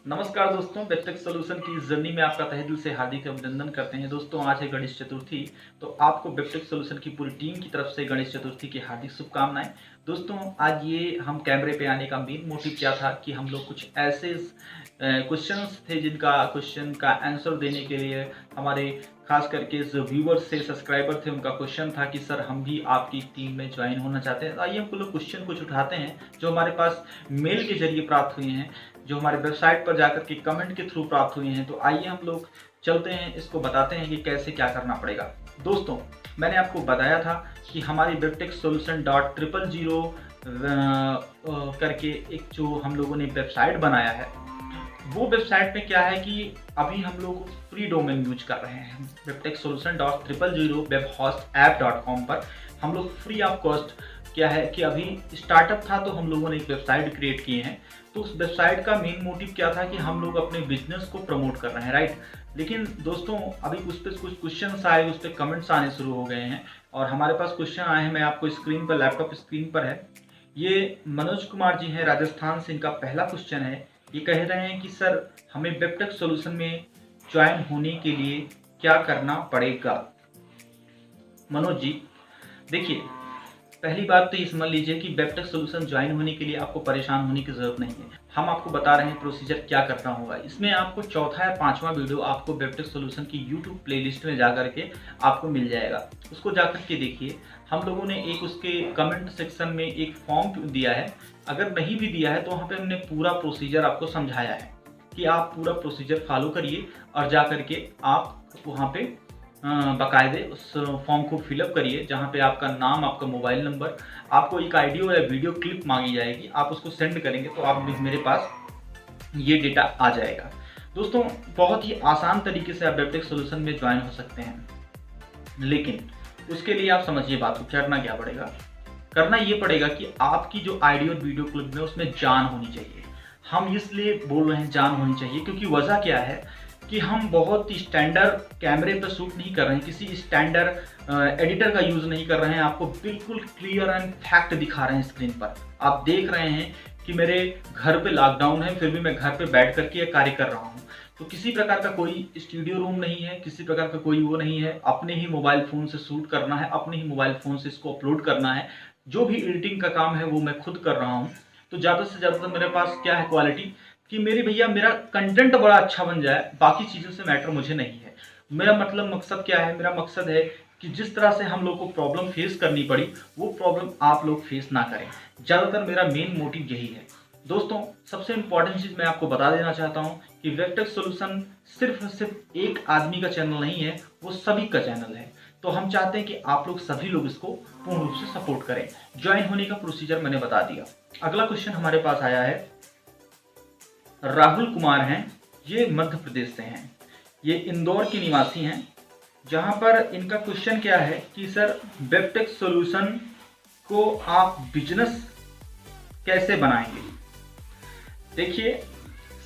नमस्कार दोस्तों, वेबटेक सॉल्यूशन की इस जर्नी में आपका तहे दिल से हार्दिक अभिनंदन करते हैं। दोस्तों, आज है गणेश चतुर्थी, तो आपको वेबटेक सॉल्यूशन की पूरी टीम की तरफ से गणेश चतुर्थी की हार्दिक शुभकामनाएं। दोस्तों, आज ये हम कैमरे पे आने का मेन मोटिव क्या था कि हम लोग कुछ ऐसे क्वेश्चंस थे जिनका क्वेश्चन का आंसर देने के लिए हमारे खास करके जो व्यूवर्स थे, सब्सक्राइबर थे, उनका क्वेश्चन था कि सर हम भी आपकी टीम में ज्वाइन होना चाहते हैं। तो आइए हम लोग क्वेश्चन कुछ उठाते हैं जो हमारे पास मेल के जरिए प्राप्त हुए हैं, जो हमारे वेबसाइट पर जाकर के कमेंट के थ्रू प्राप्त हुए हैं। तो आइए हम लोग चलते हैं, इसको बताते हैं कि कैसे क्या करना पड़ेगा। दोस्तों, मैंने आपको बताया था कि हमारी वेबटेक सोल्यूशन .000 करके एक जो हम लोगों ने वेबसाइट बनाया है, वो वेबसाइट में क्या है कि अभी हम लोग फ्री डोमेन यूज कर रहे हैं। वेबटेक सोल्यूशन .000 webhostapp.com पर हम लोग फ्री ऑफ कॉस्ट क्या है कि अभी स्टार्टअप था तो हम लोगों ने एक वेबसाइट क्रिएट की है। तो उस वेबसाइट का मेन मोटिव क्या था कि हम लोग अपने बिजनेस को प्रमोट कर रहे हैं, राइट। लेकिन दोस्तों, अभी उस पर कुछ क्वेश्चन आए, उस पर कमेंट्स आने शुरू हो गए हैं और हमारे पास क्वेश्चन आए हैं। मैं आपको स्क्रीन पर, लैपटॉप स्क्रीन पर है, ये मनोज कुमार जी हैं राजस्थान से। इनका पहला क्वेश्चन है, ये कह रहे हैं कि सर हमें वेबटेक सॉल्यूशन में ज्वाइन होने के लिए क्या करना पड़ेगा। मनोज जी, देखिए, पहली बात तो ये समझ लीजिए कि वेबटेक सॉल्यूशन ज्वाइन होने के लिए आपको परेशान होने की जरूरत नहीं है। हम आपको बता रहे हैं प्रोसीजर क्या करना होगा। इसमें आपको चौथा या पांचवा वीडियो आपको वेबटेक सॉल्यूशन की यूट्यूब प्लेलिस्ट में जाकर के आपको मिल जाएगा। उसको जाकर के देखिए। हम लोगों ने एक उसके कमेंट सेक्शन में एक फॉर्म दिया है। अगर नहीं भी दिया है तो वहाँ पे हमने पूरा प्रोसीजर आपको समझाया है कि आप पूरा प्रोसीजर फॉलो करिए और जा करके आप वहाँ पे बाकायदे उस फॉर्म को फिलअप करिए, जहाँ पे आपका नाम, आपका मोबाइल नंबर, आपको एक ऑडियो या वीडियो क्लिप मांगी जाएगी। आप उसको सेंड करेंगे तो आप मेरे पास ये डेटा आ जाएगा। दोस्तों, बहुत ही आसान तरीके से आप वेबटेक सॉल्यूशन में ज्वाइन हो सकते हैं, लेकिन उसके लिए आप समझिए बात को। करना क्या पड़ेगा? करना ये पड़ेगा कि आपकी जो ऑडियो और वीडियो क्लिप में उसमें जान होनी चाहिए। हम इसलिए बोल रहे हैं जान होनी चाहिए क्योंकि वजह क्या है कि हम बहुत स्टैंडर्ड कैमरे पर शूट नहीं कर रहे हैं, किसी स्टैंडर्ड एडिटर का यूज नहीं कर रहे हैं। आपको बिल्कुल क्लियर एंड फैक्ट दिखा रहे हैं स्क्रीन पर। आप देख रहे हैं कि मेरे घर पे लॉकडाउन है, फिर भी मैं घर पे बैठ करके कार्य कर रहा हूँ। तो किसी प्रकार का कोई स्टूडियो रूम नहीं है, किसी प्रकार का कोई वो नहीं है। अपने ही मोबाइल फोन से शूट करना है, अपने ही मोबाइल फोन से इसको अपलोड करना है। जो भी एडिटिंग का काम है वो मैं खुद कर रहा हूँ। तो ज़्यादा से ज़्यादा मेरे पास क्या है क्वालिटी कि मेरी भैया मेरा कंटेंट बड़ा अच्छा बन जाए, बाकी चीज़ों से मैटर मुझे नहीं है। मेरा मतलब मकसद क्या है? मेरा मकसद है कि जिस तरह से हम लोग को प्रॉब्लम फेस करनी पड़ी, वो प्रॉब्लम आप लोग फेस ना करें। ज़्यादातर मेरा मेन मोटिव यही है। दोस्तों, सबसे इम्पॉर्टेंट चीज़ मैं आपको बता देना चाहता हूँ कि वेबटेक सॉल्यूशन सिर्फ एक आदमी का चैनल नहीं है, वो सभी का चैनल है। तो हम चाहते हैं कि आप लोग सभी लोग इसको पूर्ण रूप से सपोर्ट करें। ज्वाइन होने का प्रोसीजर मैंने बता दिया। अगला क्वेश्चन हमारे पास आया है, राहुल कुमार हैं, ये मध्य प्रदेश से हैं, ये इंदौर के निवासी हैं। जहां पर इनका क्वेश्चन क्या है कि सर वेबटेक सॉल्यूशन को आप बिजनेस कैसे बनाएंगे। देखिए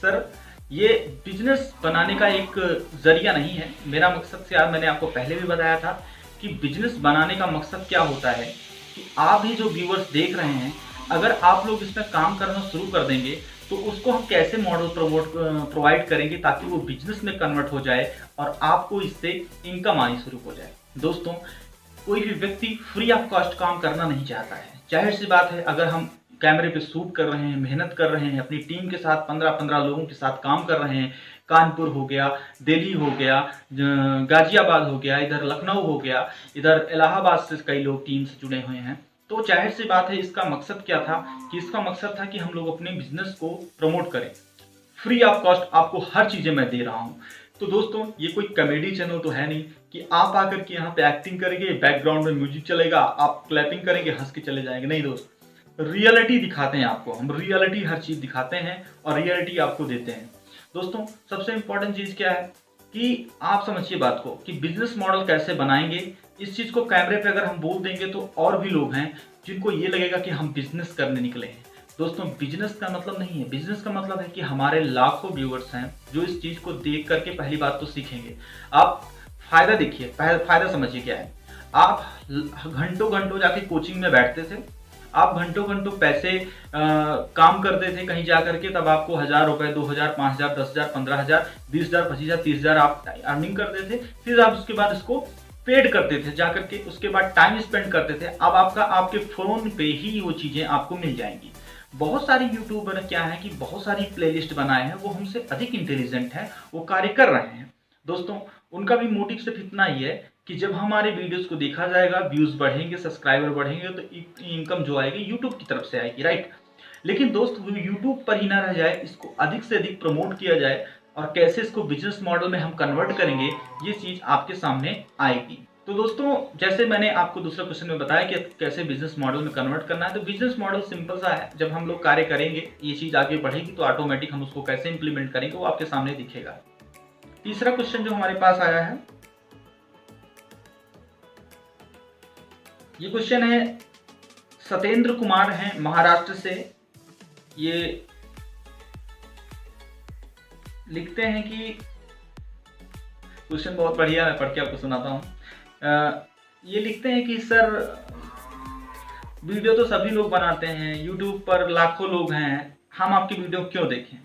सर, ये बिजनेस बनाने का एक जरिया नहीं है। मेरा मकसद से मैंने आपको पहले भी बताया था कि बिजनेस बनाने का मकसद क्या होता है कि आप ही जो व्यूअर्स देख रहे हैं, अगर आप लोग इसमें काम करना शुरू कर देंगे तो उसको हम कैसे मॉडल प्रोवाइड करेंगे ताकि वो बिजनेस में कन्वर्ट हो जाए और आपको इससे इनकम आनी शुरू हो जाए। दोस्तों, कोई भी व्यक्ति फ्री ऑफ कॉस्ट काम करना नहीं चाहता है। जाहिर सी बात है, अगर हम कैमरे पे शूट कर रहे हैं, मेहनत कर रहे हैं, अपनी टीम के साथ 15-15 लोगों के साथ काम कर रहे हैं, कानपुर हो गया, दिल्ली हो गया, गाजियाबाद हो गया, इधर लखनऊ हो गया, इधर इलाहाबाद से कई लोग टीम से जुड़े हुए हैं। तो जाहिर सी बात है, इसका मकसद क्या था कि इसका मकसद था कि हम लोग अपने बिजनेस को प्रमोट करें। फ्री ऑफ कॉस्ट आपको हर चीजें मैं दे रहा हूँ। तो दोस्तों, ये कोई कॉमेडी चैनल तो है नहीं कि आप आकर के यहाँ पे एक्टिंग करेंगे, बैकग्राउंड में म्यूजिक चलेगा, आप क्लैपिंग करेंगे, हंस के चले जाएंगे। नहीं दोस्त, रियलिटी दिखाते हैं आपको हम। रियलिटी हर चीज दिखाते हैं और रियलिटी आपको देते हैं। दोस्तों, सबसे इंपॉर्टेंट चीज क्या है कि आप समझिए बात को कि बिजनेस मॉडल कैसे बनाएंगे। इस चीज को कैमरे पे अगर हम बोल देंगे तो और भी लोग हैं जिनको ये लगेगा कि हम बिजनेस करने निकले हैं। दोस्तों, बिजनेस का मतलब नहीं है। बिजनेस का मतलब है कि हमारे लाखों व्यूअर्स हैं जो इस चीज को देख करके पहली बात तो सीखेंगे। आप फायदा देखिए, फायदा समझिए क्या है। आप घंटों घंटों जाके कोचिंग में बैठते थे, आप घंटों घंटों पैसे काम करते थे कहीं जा करके, तब आपको 1000 रुपए, 2000, 5000, 10,000, 15,000, 20,000, 25,000, 30,000 आप अर्निंग करते थे। फिर आप उसके बाद इसको पेड करते थे जाकर के, उसके बाद टाइम स्पेंड करते थे। अब आपका आपके फोन पे ही वो चीजें आपको मिल जाएंगी। बहुत सारे यूट्यूबर क्या है कि बहुत सारी प्लेलिस्ट बनाए हैं, वो हमसे अधिक इंटेलिजेंट है, वो कार्य कर रहे हैं। दोस्तों उनका भी मोटिव सिर्फ इतना ही है कि जब हमारे वीडियोस को देखा जाएगा, व्यूज बढ़ेंगे, सब्सक्राइबर बढ़ेंगे, तो इनकम जो आएगी यूट्यूब की तरफ से आएगी, राइट। लेकिन दोस्त वो यूट्यूब पर ही ना रह जाए, इसको अधिक से अधिक प्रमोट किया जाए और कैसे इसको बिजनेस मॉडल में हम कन्वर्ट करेंगे, ये चीज आपके सामने आएगी। तो दोस्तों जैसे मैंने आपको दूसरा क्वेश्चन में बताया कि कैसे बिजनेस मॉडल में कन्वर्ट करना है, तो बिजनेस मॉडल सिंपल सा है। जब हम लोग कार्य करेंगे, ये चीज आगे बढ़ेगी, तो ऑटोमेटिक हम उसको कैसे इंप्लीमेंट करेंगे वो आपके सामने दिखेगा। तीसरा क्वेश्चन जो हमारे पास आया है, ये क्वेश्चन है सत्येंद्र कुमार हैं महाराष्ट्र से। ये लिखते हैं कि क्वेश्चन बहुत बढ़िया है, पढ़ के आपको सुनाता हूँ। ये लिखते हैं कि सर वीडियो तो सभी लोग बनाते हैं, यूट्यूब पर लाखों लोग हैं, हम आपकी वीडियो क्यों देखें।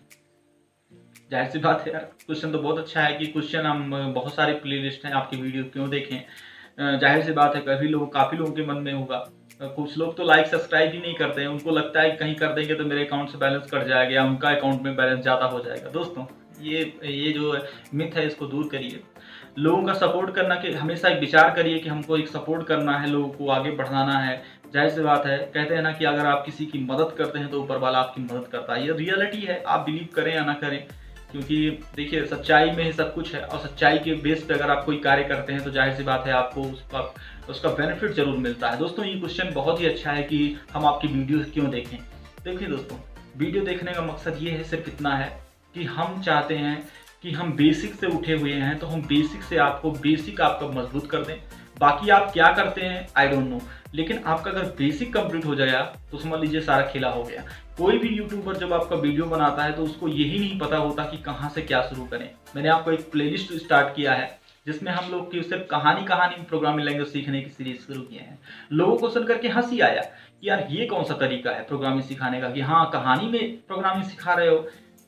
जाहिर सी बात है यार, क्वेश्चन तो बहुत अच्छा है कि क्वेश्चन हम बहुत सारे प्लेलिस्ट हैं, आपकी वीडियो क्यों देखें। जाहिर सी बात है काफ़ी लोगों के मन में होगा। कुछ लोग तो लाइक सब्सक्राइब ही नहीं करते हैं, उनको लगता है कि कहीं कर देंगे तो मेरे अकाउंट से बैलेंस कट जाएगा या उनका अकाउंट में बैलेंस ज़्यादा हो जाएगा। दोस्तों ये जो मिथ है इसको दूर करिए। लोगों का सपोर्ट करना कि हमेशा एक विचार करिए कि हमको एक सपोर्ट करना है, लोगों को आगे बढ़ाना है। जाहिर सी बात है, कहते हैं ना कि अगर आप किसी की मदद करते हैं तो ऊपर वाला आपकी मदद करता है। ये रियलिटी है, आप बिलीव करें या ना करें, क्योंकि देखिए सच्चाई में ही सब कुछ है और सच्चाई के बेस पे अगर आप कोई कार्य करते हैं तो जाहिर सी बात है आपको उसका बेनिफिट जरूर मिलता है। दोस्तों ये क्वेश्चन बहुत ही अच्छा है कि हम आपकी वीडियो क्यों देखें। देखिए दोस्तों, वीडियो देखने का मकसद ये है, सिर्फ इतना है कि हम चाहते हैं कि हम बेसिक से उठे हुए हैं, तो हम बेसिक से आपको बेसिक आपका मजबूत कर दें। बाकी आप क्या करते हैं आई डोंट नो, लेकिन आपका अगर बेसिक कंप्लीट हो जाएगा तो समझ लीजिए सारा खेला हो गया। कोई भी यूट्यूबर जब आपका वीडियो बनाता है तो उसको यही नहीं पता होता कि कहाँ से क्या शुरू करें। मैंने आपको एक प्लेलिस्ट स्टार्ट किया है जिसमें हम लोग की सिर्फ कहानी में प्रोग्रामिंग लैंग्वेज सीखने की सीरीज शुरू किए हैं। लोगों को सुन करके हंसी आया कि यार ये कौन सा तरीका है प्रोग्रामिंग सिखाने का, कि हाँ कहानी में प्रोग्रामिंग सिखा रहे हो।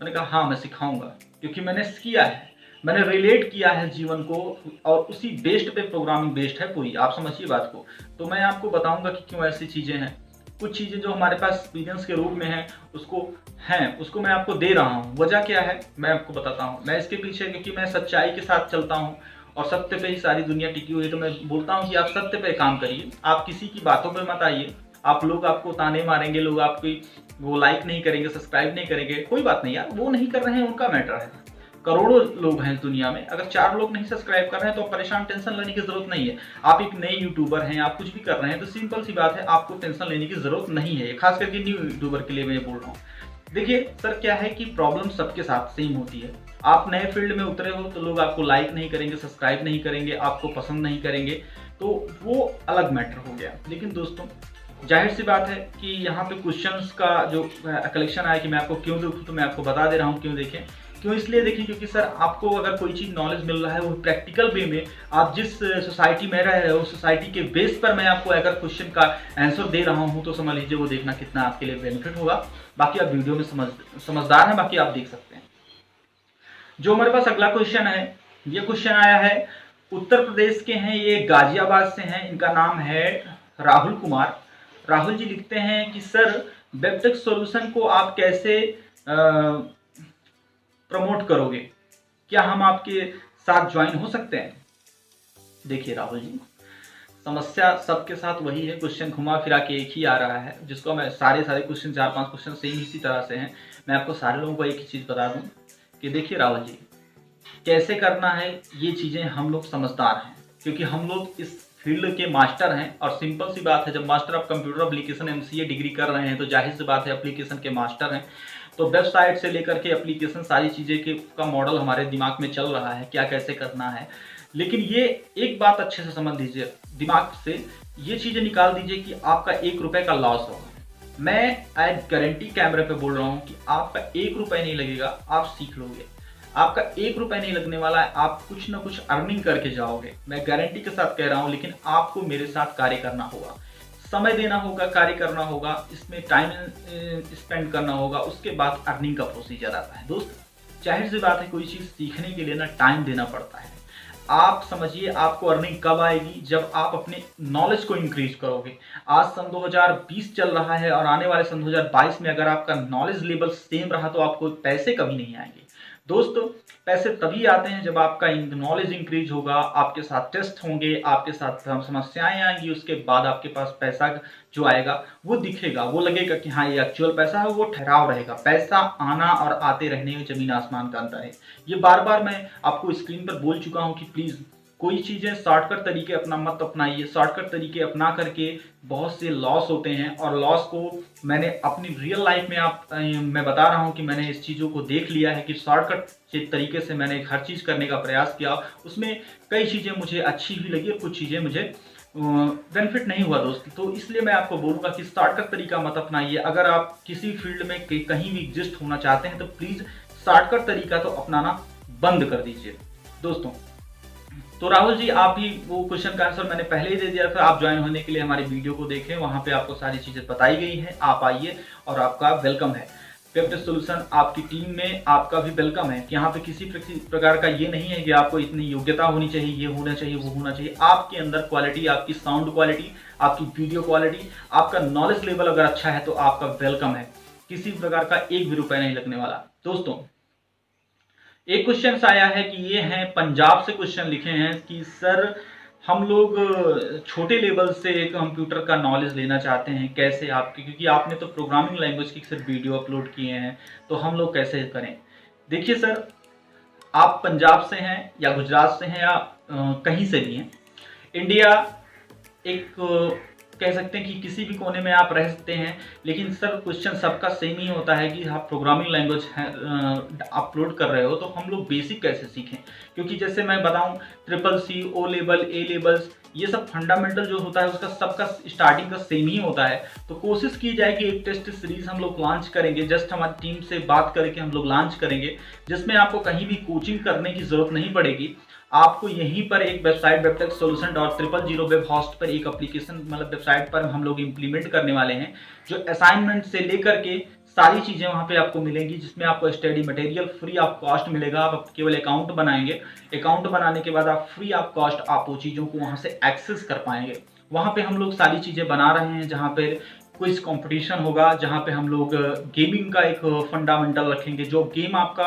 मैंने कहा हाँ मैं सिखाऊंगा, क्योंकि मैंने किया है, मैंने रिलेट किया है जीवन को, और उसी बेस्ड पे प्रोग्रामिंग बेस्ड है पूरी। आप समझिए बात को। तो मैं आपको बताऊंगा कि क्यों ऐसी चीजें हैं। कुछ चीजें जो हमारे पास एक्सपीरियंस के रूप में है उसको मैं आपको दे रहा हूँ। वजह क्या है मैं आपको बताता हूँ। मैं इसके पीछे, क्योंकि मैं सच्चाई के साथ चलता हूँ और सत्य पे ही सारी दुनिया टिकी हुई है, तो मैं बोलता हूँ कि आप सत्य पे काम करिए, आप किसी की बातों पे मत आइए। आप लोग आपको ताने मारेंगे, लोग आपकी वो लाइक नहीं करेंगे, सब्सक्राइब नहीं करेंगे, कोई बात नहीं यार, वो नहीं कर रहे हैं उनका मैटर है। करोड़ों लोग हैं इस दुनिया में, अगर 4 लोग नहीं सब्सक्राइब कर रहे हैं तो परेशान टेंशन लेने की जरूरत नहीं है। आप एक नए यूट्यूबर हैं, आप कुछ भी कर रहे हैं, तो सिंपल सी बात है, आपको टेंशन लेने की जरूरत नहीं है। खास करके न्यू यूट्यूबर के लिए मैं बोल रहा हूँ। देखिए सर क्या है कि प्रॉब्लम सबके साथ सेम होती है। आप नए फील्ड में उतरे हो तो लोग आपको लाइक नहीं करेंगे, सब्सक्राइब नहीं करेंगे, आपको पसंद नहीं करेंगे, तो वो अलग मैटर हो गया। लेकिन दोस्तों जाहिर सी बात है कि यहाँ पे क्वेश्चंस का जो कलेक्शन आया कि मैं आपको क्यों देखूँ, तो मैं आपको बता दे रहा हूँ क्यों देखें। क्यों इसलिए देखें क्योंकि सर आपको अगर कोई चीज़ नॉलेज मिल रहा है वो प्रैक्टिकल वे में, आप जिस सोसाइटी में रह रहे हो उस सोसाइटी के बेस पर मैं आपको अगर क्वेश्चन का आंसर दे रहा हूँ, तो समझ लीजिए वो देखना कितना आपके लिए बेनिफिट होगा। बाकी आप वीडियो में समझदार हैं, बाकी आप देख सकते हैं। जो हमारे पास अगला क्वेश्चन है, ये क्वेश्चन आया है उत्तर प्रदेश के हैं, ये गाजियाबाद से हैं, इनका नाम है राहुल कुमार। राहुल जी लिखते हैं कि सर वेबटेक सॉल्यूशन को आप कैसे प्रमोट करोगे, क्या हम आपके साथ ज्वाइन हो सकते हैं। देखिए राहुल जी, समस्या सबके साथ वही है, क्वेश्चन घुमा फिरा के एक ही आ रहा है, जिसको मैं सारे क्वेश्चन 4-5 क्वेश्चन सेम इसी तरह से हैं। मैं आपको सारे लोगों को एक ही चीज़ बता दूं कि देखिए राहुल जी, कैसे करना है ये चीज़ें हम लोग समझदार हैं, क्योंकि हम लोग इस फील्ड के मास्टर हैं। और सिंपल सी बात है, जब master of computer application MCA degree कर रहे हैं तो जाहिर सी बात है एप्लीकेशन के मास्टर हैं। तो वेबसाइट से लेकर के एप्लीकेशन सारी चीज़ें का मॉडल हमारे दिमाग में चल रहा है, क्या कैसे करना है। लेकिन ये एक बात अच्छे से समझ लीजिए, दिमाग से ये चीज़ें निकाल दीजिए कि आपका 1 रुपये का लॉस होगा। मैं एज गारंटी कैमरे पे बोल रहा हूँ कि आपका 1 रुपये नहीं लगेगा, आप सीख लोगे। आपका 1 रुपये नहीं लगने वाला है, आप कुछ ना कुछ अर्निंग करके जाओगे, मैं गारंटी के साथ कह रहा हूँ। लेकिन आपको मेरे साथ कार्य करना होगा। समय देना होगा, कार्य करना होगा, इसमें टाइम स्पेंड करना होगा, उसके बाद अर्निंग का प्रोसीजर आता है। दोस्त जाहिर सी बात है, कोई चीज़ सीखने के लिए ना टाइम देना पड़ता है। आप समझिए आपको अर्निंग कब आएगी, जब आप अपने नॉलेज को इंक्रीज करोगे। आज सन 2020 चल रहा है और आने वाले सन 2022 में अगर आपका नॉलेज लेवल सेम रहा तो आपको पैसे कभी नहीं आएंगे। दोस्तों पैसे तभी आते हैं जब आपका नॉलेज इंक्रीज होगा, आपके साथ टेस्ट होंगे, आपके साथ समस्याएं आएंगी, उसके बाद आपके पास पैसा जो आएगा वो दिखेगा, वो लगेगा कि हाँ ये एक्चुअल पैसा है, वो ठहराव रहेगा। पैसा आना और आते रहने में जमीन आसमान का अंतर है। ये बार बार मैं आपको स्क्रीन पर बोल चुका हूँ कि प्लीज़ कोई चीज़ें शॉर्टकट तरीके अपना मत अपनाइए। शॉर्टकट तरीके अपना करके बहुत से लॉस होते हैं, और लॉस को मैंने अपनी रियल लाइफ में मैं बता रहा हूं कि मैंने इस चीज़ों को देख लिया है कि शॉर्टकट तरीके से मैंने हर चीज़ करने का प्रयास किया। उसमें कई चीज़ें मुझे अच्छी भी लगी और कुछ चीज़ें मुझे बेनिफिट नहीं हुआ दोस्त। तो इसलिए मैं आपको बोलूँगा कि शॉर्टकट तरीका मत अपनाइए। अगर आप किसी फील्ड में कहीं भी एग्जिस्ट होना चाहते हैं तो प्लीज़ शॉर्टकट तरीका तो अपनाना बंद कर दीजिए दोस्तों। तो राहुल जी, आप ही वो क्वेश्चन का आंसर मैंने पहले ही दे दिया था। आप ज्वाइन होने के लिए हमारी वीडियो को देखें, वहां पे आपको सारी चीजें बताई गई हैं। आप आइए और आपका वेलकम है। वेबटेक सॉल्यूशन आपकी टीम में आपका भी वेलकम है। यहाँ पे किसी प्रकार का ये नहीं है कि आपको इतनी योग्यता होनी चाहिए, ये होना चाहिए, वो होना चाहिए। आपके अंदर क्वालिटी, आपकी साउंड क्वालिटी, आपकी वीडियो क्वालिटी, आपका नॉलेज लेवल अगर अच्छा है तो आपका वेलकम है। किसी प्रकार का एक भी रुपया नहीं लगने वाला। दोस्तों एक क्वेश्चन आया है कि ये हैं पंजाब से क्वेश्चन लिखे हैं कि सर हम लोग छोटे लेवल से कंप्यूटर का नॉलेज लेना चाहते हैं, कैसे आपकी, क्योंकि आपने तो प्रोग्रामिंग लैंग्वेज की सिर्फ वीडियो अपलोड किए हैं, तो हम लोग कैसे करें। देखिए सर, आप पंजाब से हैं या गुजरात से हैं या कहीं से भी हैं, इंडिया एक कह सकते हैं कि किसी भी कोने में आप रह सकते हैं, लेकिन सर क्वेश्चन सबका सेम ही होता है कि आप प्रोग्रामिंग लैंग्वेज अपलोड कर रहे हो तो हम लोग बेसिक कैसे सीखें। क्योंकि जैसे मैं बताऊं CCC, O level, A levels, ये सब फंडामेंटल जो होता है उसका सबका स्टार्टिंग का सेम ही होता है। तो कोशिश की जाए कि एक टेस्ट सीरीज हम लोग लॉन्च करेंगे, जस्ट हमारी टीम से बात करके हम लोग लॉन्च करेंगे, जिसमें आपको कहीं भी कोचिंग करने की जरूरत नहीं पड़ेगी। आपको यहीं पर एक वेबसाइट webtechsolution.000 वेब होस्ट पर एक एप्लीकेशन मतलब वेबसाइट पर हम लोग इम्प्लीमेंट करने वाले हैं, जो असाइनमेंट से लेकर के सारी चीज़ें वहाँ पे आपको मिलेंगी, जिसमें आपको study material free of cost मिलेगा। आप केवल अकाउंट बनाएंगे, अकाउंट बनाने के बाद आप फ्री ऑफ कॉस्ट आप वो चीज़ों को वहाँ से एक्सेस कर पाएंगे। वहाँ पे हम लोग सारी चीज़ें बना रहे हैं, जहाँ पे क्विज कंपटीशन होगा, जहाँ पे हम लोग गेमिंग का एक फंडामेंटल रखेंगे, जो गेम आपका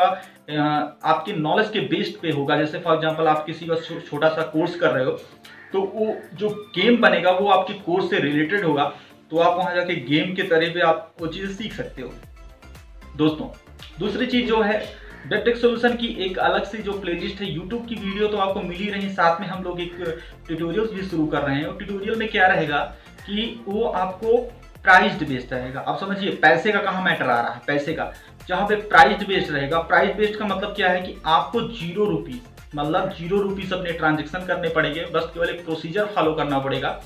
आपके नॉलेज के बेस्ड पे होगा। जैसे फॉर एग्जांपल आप किसी का छोटा सा कोर्स कर रहे हो तो वो जो गेम बनेगा वो आपके कोर्स से रिलेटेड होगा, तो आप वहाँ जाके गेम के तरह पे आप वो चीज़ें सीख सकते हो। दोस्तों दूसरी चीज़ जो है, वेबटेक सॉल्यूशन की एक अलग से जो प्लेलिस्ट है, यूट्यूब की वीडियो तो आपको मिल ही रही, साथ में हम लोग एक ट्यूटोरियल्स भी शुरू कर रहे हैं। और ट्यूटोरियल में क्या रहेगा कि वो आपको प्राइस्ड बेस्ड रहेगा। अब समझिए पैसे का कहाँ मैटर आ रहा है, पैसे का जहाँ पे प्राइस्ड बेस्ड रहेगा। प्राइस बेस्ड का मतलब क्या है कि आपको 0 रुपीज मतलब 0 रुपीज अपने ट्रांजेक्शन करने पड़ेंगे। बस केवल एक प्रोसीजर फॉलो करना पड़ेगा,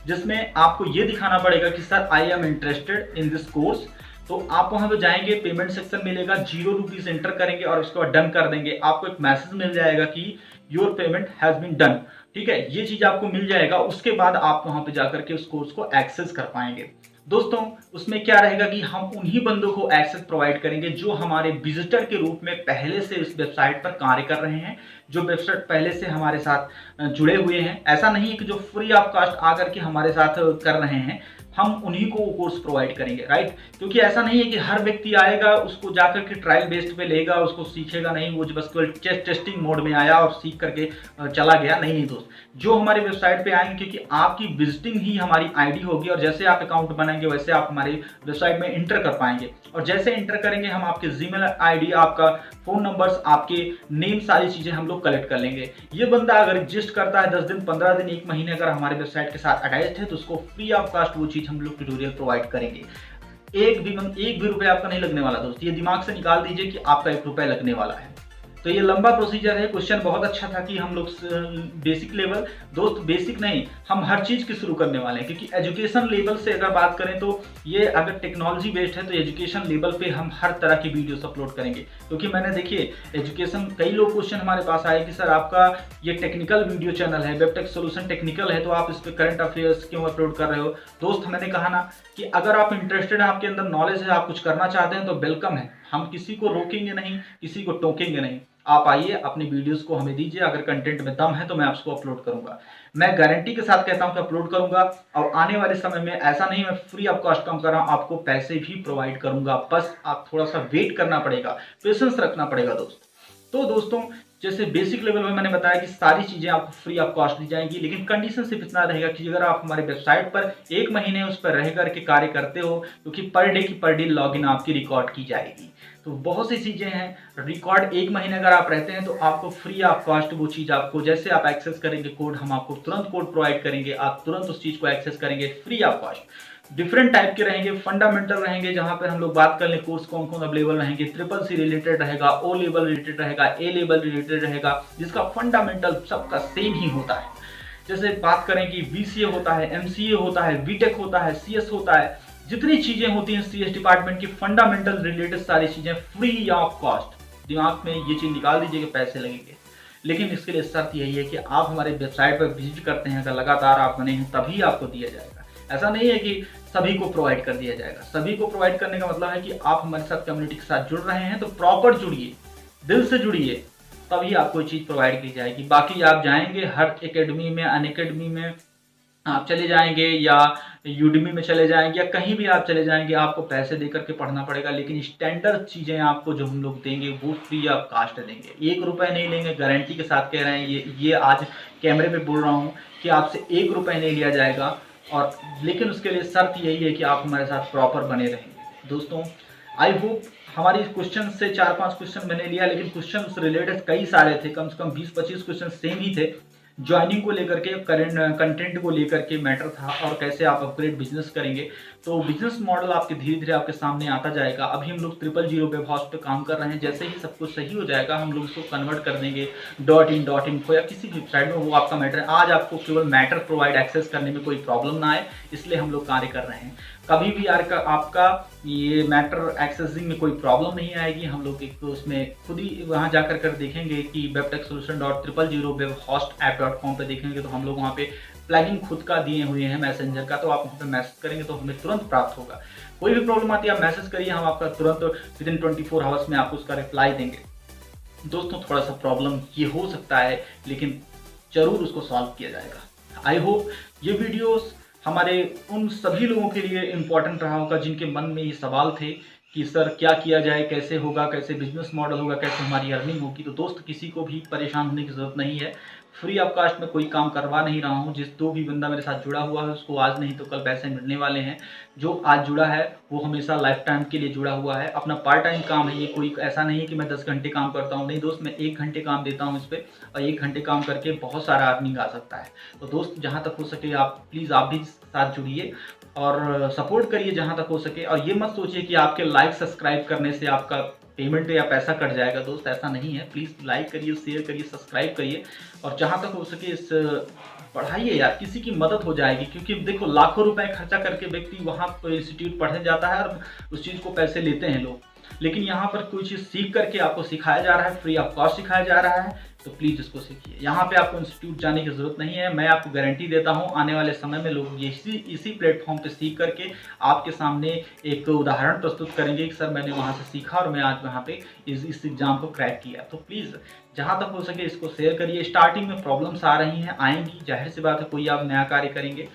जिसमें आपको ये दिखाना पड़ेगा कि sir I am interested in this course. तो आप वहां पे जाएंगे, पेमेंट सेक्शन मिलेगा, 0 रुपीज एंटर करेंगे और उसके बाद डन कर देंगे। आपको एक मैसेज मिल जाएगा कि your payment has been done. ठीक है, ये चीज आपको मिल जाएगा। उसके बाद आप वहां पे जाकर के उस कोर्स को एक्सेस कर पाएंगे। दोस्तों उसमें क्या रहेगा कि हम उन्हीं बंदों को एक्सेस प्रोवाइड करेंगे जो हमारे विजिटर के रूप में पहले से इस वेबसाइट पर कार्य कर रहे हैं, जो वेबसाइट पहले से हमारे साथ जुड़े हुए हैं। ऐसा नहीं है कि जो फ्री ऑफ कॉस्ट आकर के हमारे साथ कर रहे हैं, हम उन्हीं को कोर्स प्रोवाइड करेंगे, राइट। क्योंकि ऐसा नहीं है कि हर व्यक्ति आएगा, उसको जाकर के ट्रायल बेस्ड पे लेगा, उसको सीखेगा नहीं, वो बस केवल टेस्टिंग मोड में आया और सीख करके चला गया। नहीं दोस्त, जो हमारे वेबसाइट पे आएंगे, क्योंकि आपकी विजिटिंग ही हमारी आईडी होगी, और जैसे आप अकाउंट बनाएंगे वैसे आप हमारे वेबसाइट में इंटर कर पाएंगे। और जैसे इंटर करेंगे हम आपके जीमेल आईडी, आपका फोन नंबर्स, आपके नेम, सारी चीजें हम लोग कलेक्ट कर लेंगे। ये बंदा अगर एग्जिस्ट करता है 10 दिन, 15 दिन, 1 महीने अगर हमारे वेबसाइट के साथ अटैच है, तो उसको फ्री ऑफ कॉस्ट वो चीज हम लोग ट्यूटोरियल प्रोवाइड करेंगे। एक भी रुपया आपका नहीं लगने वाला दोस्त, ये दिमाग से निकाल दीजिए कि आपका 1 रुपया लगने वाला है। तो ये लंबा प्रोसीजर है। क्वेश्चन बहुत अच्छा था कि हम लोग बेसिक लेवल, दोस्त बेसिक नहीं, हम हर चीज़ की शुरू करने वाले हैं, क्योंकि एजुकेशन लेवल से अगर बात करें तो ये अगर टेक्नोलॉजी बेस्ड है तो एजुकेशन लेवल पे हम हर तरह की वीडियोस अपलोड करेंगे। क्योंकि मैंने देखिए एजुकेशन, कई लोग क्वेश्चन हमारे पास आए कि सर आपका ये टेक्निकल वीडियो चैनल है, वेबटेक सोल्यूशन टेक्निकल है, तो आप इस पर करंट अफेयर्स क्यों अपलोड कर रहे हो। दोस्त मैंने कहा ना कि अगर आप इंटरेस्टेड हैं, आपके अंदर नॉलेज है, आप कुछ करना चाहते हैं तो वेलकम है। हम किसी को रोकेंगे नहीं, किसी को टोकेंगे नहीं। आप आइए, अपनी वीडियोस को हमें दीजिए, अगर कंटेंट में दम है तो मैं आपको अपलोड करूंगा। मैं गारंटी के साथ कहता हूं कि अपलोड करूंगा, और आने वाले समय में ऐसा नहीं मैं फ्री ऑफ कॉस्ट काम कर रहा हूं, आपको पैसे भी प्रोवाइड करूंगा। बस आप थोड़ा सा वेट करना पड़ेगा, पेशेंस रखना पड़ेगा दोस्त। तो दोस्तों जैसे बेसिक लेवल में मैंने बताया कि सारी चीजें आपको फ्री ऑफ कॉस्ट दी जाएंगी, लेकिन कंडीशन सिर्फ इतना रहेगा कि अगर आप हमारे वेबसाइट पर 1 महीने उस पर रह करके कार्य करते हो, क्योंकि पर डे की पर डे लॉगिन आपकी रिकॉर्ड की जाएगी। तो बहुत सी चीजें हैं, रिकॉर्ड 1 महीने अगर आप रहते हैं तो आपको फ्री ऑफ कॉस्ट वो चीज आपको, जैसे आप एक्सेस करेंगे कोड, हम आपको तुरंत कोड प्रोवाइड करेंगे, आप तुरंत उस चीज को एक्सेस करेंगे free of cost. Different type के रहेंगे, फंडामेंटल रहेंगे, जहां पर हम लोग बात कर लें कोर्स कौन कौन अवेलेबल रहेंगे, ट्रिपल सी रिलेटेड रहेगा, ओ लेवल रिलेटेड रहेगा, ए लेवल रिलेटेड रहेगा, जिसका फंडामेंटल सबका सेम ही होता है। जैसे बात करें कि बीसीए होता है, एमसीए होता है, बीटेक होता है, सीएस होता है, जितनी चीजें होती हैं सीएस डिपार्टमेंट की फंडामेंटल रिलेटेड सारी चीजें फ्री ऑफ कॉस्ट। दिमाग में ये चीज निकाल दीजिए कि पैसे लगेंगे, लेकिन इसके लिए शर्त यही है कि आप हमारे वेबसाइट पर विजिट करते हैं, अगर लगातार आप बने हैं तभी आपको दिया जाएगा। ऐसा नहीं है कि सभी को प्रोवाइड कर दिया जाएगा। सभी को प्रोवाइड करने का मतलब है कि आप हमारे साथ कम्युनिटी के साथ जुड़ रहे हैं तो प्रॉपर जुड़िए, दिल से जुड़िए, तभी आपको चीज प्रोवाइड की जाएगी। बाकी आप जाएंगे हर एकेडमी में, अनअकैडमी में आप चले जाएंगे, या यूडमी में चले जाएंगे, या कहीं भी आप चले जाएंगे, आपको पैसे देकर के पढ़ना पड़ेगा, लेकिन स्टैंडर्ड चीजें आपको जो हम लोग देंगे वो फ्री ऑफ कास्ट देंगे। 1 रुपए नहीं लेंगे, गारंटी के साथ कह रहे हैं, ये आज कैमरे पे बोल रहा हूँ कि आपसे 1 रुपए नहीं लिया जाएगा। और लेकिन उसके लिए शर्त यही है कि आप हमारे साथ प्रॉपर बने रहेंगे। दोस्तों आई होप हमारी क्वेश्चन से 4-5 क्वेश्चन मैंने लिया, लेकिन क्वेश्चन से रिलेटेड कई सारे थे, कम से कम 20-25 क्वेश्चन सेम ही थे। ज्वाइनिंग को लेकर के, कंटेंट को लेकर के मैटर था, और कैसे आप अपग्रेड बिजनेस करेंगे। तो बिजनेस मॉडल आपके धीरे धीरे आपके सामने आता जाएगा। अभी हम लोग 000 वेब हॉस्ट पे काम कर रहे हैं, जैसे ही सब कुछ सही हो जाएगा हम लोग इसको कन्वर्ट कर देंगे .in.info या किसी भी वेबसाइट में, वो आपका मैटर है। आज आपको केवल मैटर प्रोवाइड एक्सेस करने में कोई प्रॉब्लम ना आए, इसलिए हम लोग कार्य कर रहे हैं। कभी भी यार आपका ये मैटर एक्सेसिंग में कोई प्रॉब्लम नहीं आएगी। हम लोग एक तो उसमें खुद ही वहाँ जाकर कर देखेंगे कि webtechsolution.000webhostapp.com पे देखेंगे तो हम लोग वहाँ पे प्लगइन खुद का दिए हुए हैं मैसेंजर का, तो आप वहाँ पे मैसेज करेंगे तो हमें तुरंत प्राप्त होगा। कोई भी प्रॉब्लम आती है आप मैसेज करिए, हम आपका तुरंत विदिन 24 आवर्स में आपको उसका रिप्लाई देंगे। दोस्तों थोड़ा सा प्रॉब्लम ये हो सकता है, लेकिन जरूर उसको सॉल्व किया जाएगा। आई होप ये वीडियोस हमारे उन सभी लोगों के लिए इम्पोर्टेंट रहा होगा जिनके मन में ये सवाल थे कि सर क्या किया जाए, कैसे होगा, कैसे बिजनेस मॉडल होगा, कैसे हमारी अर्निंग होगी। तो दोस्त किसी को भी परेशान होने की जरूरत नहीं है, फ्री ऑफ कास्ट में कोई काम करवा नहीं रहा हूँ। जिस भी बंदा मेरे साथ जुड़ा हुआ है उसको आज नहीं तो कल पैसे मिलने वाले हैं। जो आज जुड़ा है वो हमेशा लाइफ टाइम के लिए जुड़ा हुआ है। अपना पार्ट टाइम काम है ये, कोई ऐसा नहीं है कि मैं 10 घंटे काम करता हूँ, नहीं दोस्त, मैं 1 घंटे काम देता हूँ इस पर, और 1 घंटे काम करके बहुत सारा अर्निंग आ सकता है। तो दोस्त जहाँ तक हो सके आप प्लीज़ आप भी साथ जुड़िए और सपोर्ट करिए जहाँ तक हो सके। और ये मत सोचिए कि आपके लाइक सब्सक्राइब करने से आपका पेमेंट या पैसा कट जाएगा। दोस्त ऐसा नहीं है, प्लीज़ लाइक करिए, शेयर करिए, सब्सक्राइब करिए, और जहाँ तक हो सके इस पढ़ाइए यार, किसी की मदद हो जाएगी। क्योंकि देखो लाखों रुपए खर्चा करके व्यक्ति वहाँ पर इंस्टीट्यूट पढ़ने जाता है और उस चीज़ को पैसे लेते हैं लोग, लेकिन यहाँ पर कोई चीज़ सीख करके आपको सिखाया जा रहा है, फ्री ऑफ कॉस्ट सिखाया जा रहा है, तो प्लीज़ इसको सीखिए। यहाँ पे आपको इंस्टीट्यूट जाने की ज़रूरत नहीं है। मैं आपको गारंटी देता हूँ आने वाले समय में लोग इसी प्लेटफॉर्म पे सीख करके आपके सामने एक उदाहरण प्रस्तुत करेंगे कि सर मैंने वहाँ से सीखा और मैं आज वहाँ पे इस एग्ज़ाम को क्रैक किया। तो प्लीज़ जहाँ तक हो सके इसको शेयर करिए। स्टार्टिंग में प्रॉब्लम्स आ रही हैं, आएंगी, जाहिर सी बात है, कोई आप नया कार्य करेंगे,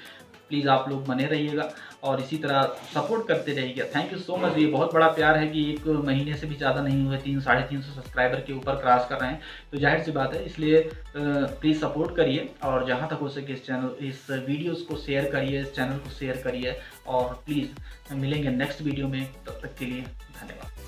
प्लीज़ आप लोग बने रहिएगा और इसी तरह सपोर्ट करते रहिएगा। Thank you so much. ये बहुत बड़ा प्यार है कि 1 महीने से भी ज़्यादा नहीं हुए, 300-350 सब्सक्राइबर के ऊपर क्रॉस कर रहे हैं, तो जाहिर सी बात है, इसलिए प्लीज़ सपोर्ट करिए और जहाँ तक हो सके इस वीडियोस को शेयर करिए, इस चैनल को शेयर करिए, और प्लीज़ मिलेंगे नेक्स्ट वीडियो में। तब तक के लिए धन्यवाद।